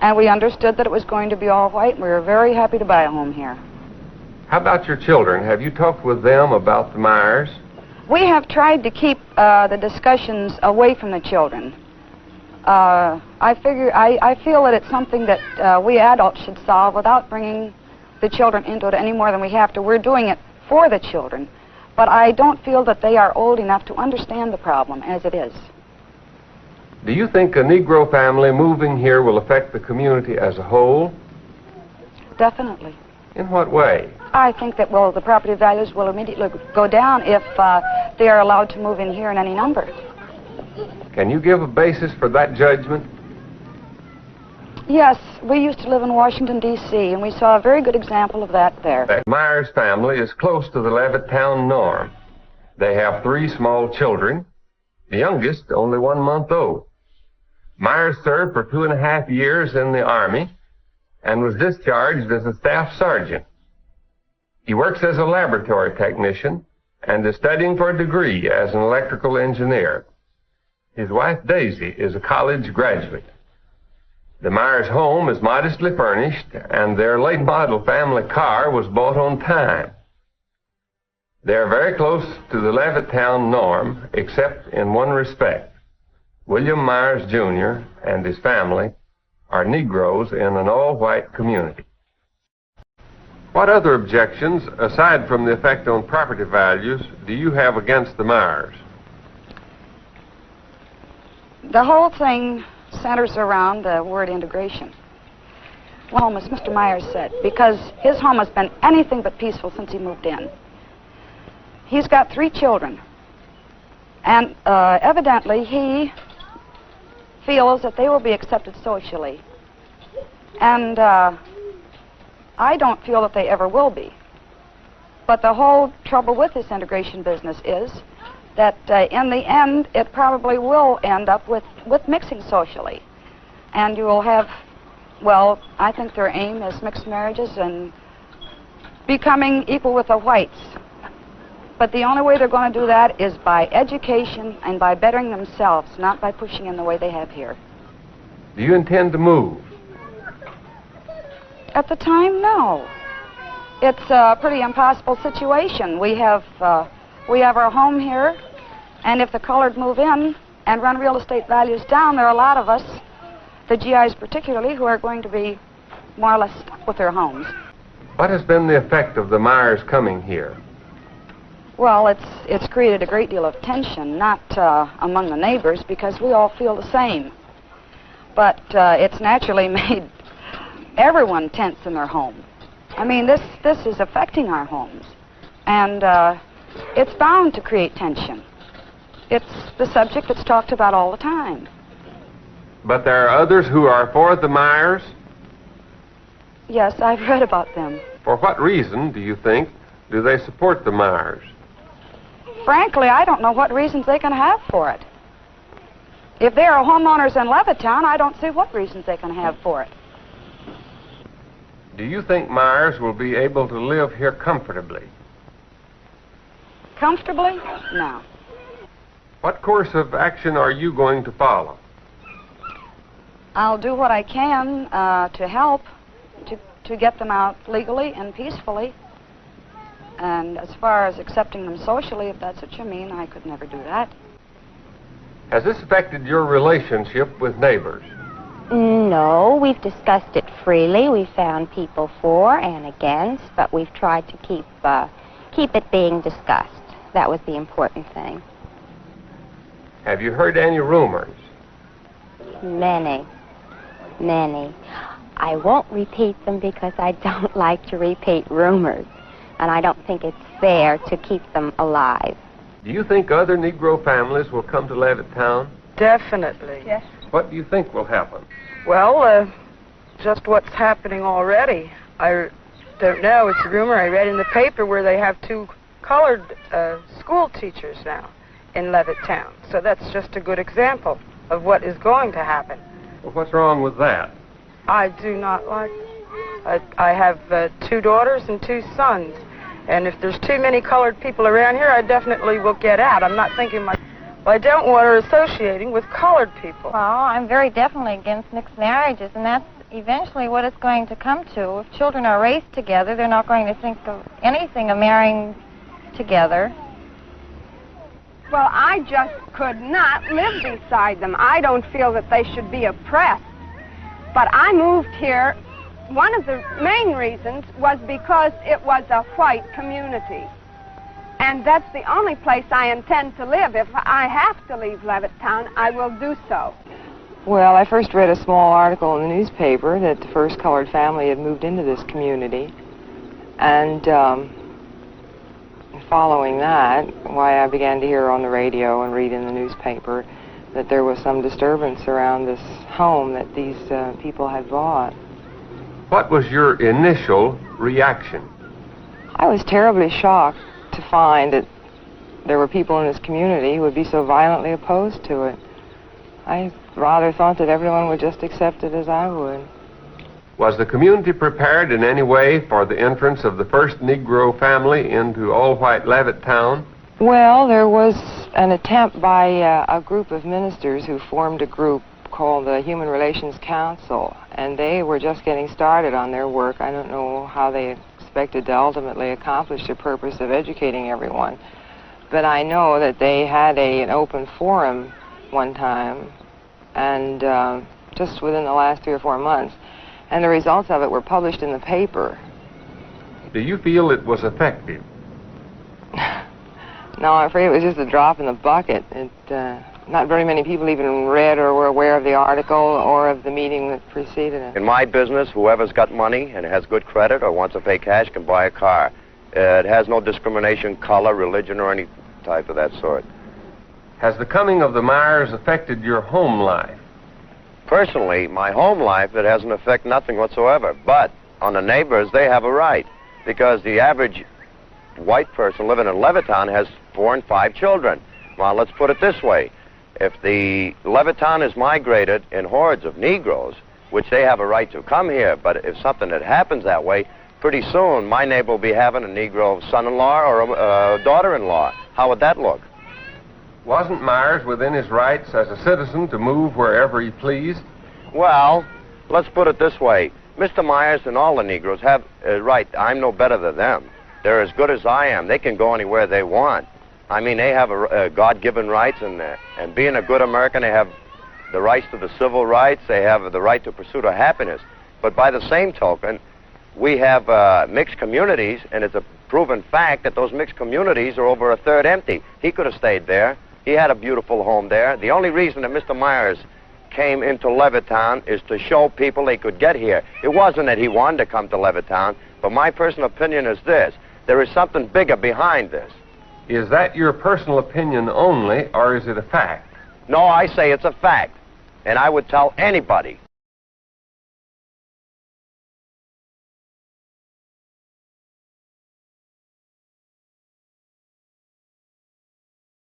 And we understood that it was going to be all white, and we were very happy to buy a home here. How about your children? Have you talked with them about the Myers? We have tried to keep the discussions away from the children. I feel that it's something that we adults should solve without bringing the children into it any more than we have to. We're doing it for the children, but I don't feel that they are old enough to understand the problem as it is. Do you think a Negro family moving here will affect the community as a whole? Definitely. In what way? I think that, well, the property values will immediately go down if they are allowed to move in here in any number. Can you give a basis for that judgment? Yes, we used to live in Washington, D.C., and we saw a very good example of that there. The Myers family is close to the Levittown norm. They have 3 small children, the youngest only 1 month old. Myers served for 2.5 years in the Army and was discharged as a staff sergeant. He works as a laboratory technician and is studying for a degree as an electrical engineer. His wife, Daisy, is a college graduate. The Myers home is modestly furnished, and their late model family car was bought on time. They're very close to the Levittown norm, except in one respect. William Myers, Jr. and his family are Negroes in an all-white community. What other objections, aside from the effect on property values, do you have against the Myers? The whole thing centers around the word integration. Well, as Mr. Myers said, because his home has been anything but peaceful since he moved in. He's got 3 children, and evidently he feels that they will be accepted socially. And I don't feel that they ever will be. But the whole trouble with this integration business is that in the end, it probably will end up with mixing socially. And you will have, well, I think their aim is mixed marriages and becoming equal with the whites. But the only way they're going to do that is by education and by bettering themselves, not by pushing in the way they have here. Do you intend to move? At the time, no. It's a pretty impossible situation. We have our home here, and if the colored move in and run real estate values down, there are a lot of us, the GIs particularly, who are going to be more or less stuck with their homes. What has been the effect of the Myers coming here? Well, it's created a great deal of tension, not among the neighbors, because we all feel the same. But it's naturally made everyone tense in their home. I mean, this is affecting our homes, and it's bound to create tension. It's the subject that's talked about all the time. But there are others who are for the Myers? Yes, I've read about them. For what reason, do you think, do they support the Myers? Frankly, I don't know what reasons they can have for it. If they are homeowners in Levittown, I don't see what reasons they can have for it. Do you think Myers will be able to live here comfortably? Comfortably? No. What course of action are you going to follow? I'll do what I can to help to get them out legally and peacefully. And as far as accepting them socially, if that's what you mean, I could never do that. Has this affected your relationship with neighbors? No, we've discussed it freely. We found people for and against, but we've tried to keep it being discussed. That was the important thing. Have you heard any rumors? Many. I won't repeat them because I don't like to repeat rumors, and I don't think it's fair to keep them alive. Do you think other Negro families will come to Levittown? Definitely. Yes. What do you think will happen? Well, just what's happening already. I don't know. It's a rumor I read in the paper where they have 2 colored school teachers now in Levittown. So that's just a good example of what is going to happen. Well, what's wrong with that? I do not like it. I have 2 daughters and 2 sons. And if there's too many colored people around here, I definitely will get out. I'm not thinking Well, I don't want her associating with colored people. Well, I'm very definitely against mixed marriages, and that's eventually what it's going to come to. If children are raised together, they're not going to think of anything of marrying together. Well, I just could not live beside them. I don't feel that they should be oppressed. But I moved here. One of the main reasons was because it was a white community. And that's the only place I intend to live. If I have to leave Levittown, I will do so. Well, I first read a small article in the newspaper that the first colored family had moved into this community. And following that, why I began to hear on the radio and read in the newspaper that there was some disturbance around this home that these people had bought. What was your initial reaction? I was terribly shocked to find that there were people in this community who would be so violently opposed to it. I rather thought that everyone would just accept it as I would. Was the community prepared in any way for the entrance of the first Negro family into all-white Levittown? Well, there was an attempt by a group of ministers who formed a group called the Human Relations Council, and they were just getting started on their work. I don't know how they expected to ultimately accomplish the purpose of educating everyone, but I know that they had an open forum one time, and just within the last 3 or 4 months, and the results of it were published in the paper. Do you feel it was effective? No, I'm afraid it was just a drop in the bucket. Not very many people even read or were aware of the article or of the meeting that preceded it. In my business, whoever's got money and has good credit or wants to pay cash can buy a car. It has no discrimination, color, religion, or any type of that sort. Has the coming of the Myers affected your home life? Personally, my home life, it hasn't affected nothing whatsoever. But on the neighbors, they have a right, because the average white person living in Levittown has 4 and 5 children. Well, let's put it this way. If the Levittown is migrated in hordes of Negroes, which they have a right to come here, but if something that happens that way, pretty soon my neighbor will be having a Negro son-in-law or a daughter-in-law. How would that look? Wasn't Myers within his rights as a citizen to move wherever he pleased? Well, let's put it this way. Mr. Myers and all the Negroes have a right. I'm no better than them. They're as good as I am. They can go anywhere they want. I mean, they have a God-given rights, and being a good American, they have the rights to the civil rights. They have the right to pursuit of happiness. But by the same token, we have mixed communities, and it's a proven fact that those mixed communities are over a third empty. He could have stayed there. He had a beautiful home there. The only reason that Mr. Myers came into Levittown is to show people they could get here. It wasn't that he wanted to come to Levittown, but my personal opinion is this. There is something bigger behind this. Is that your personal opinion only, or is it a fact? No, I say it's a fact. And I would tell anybody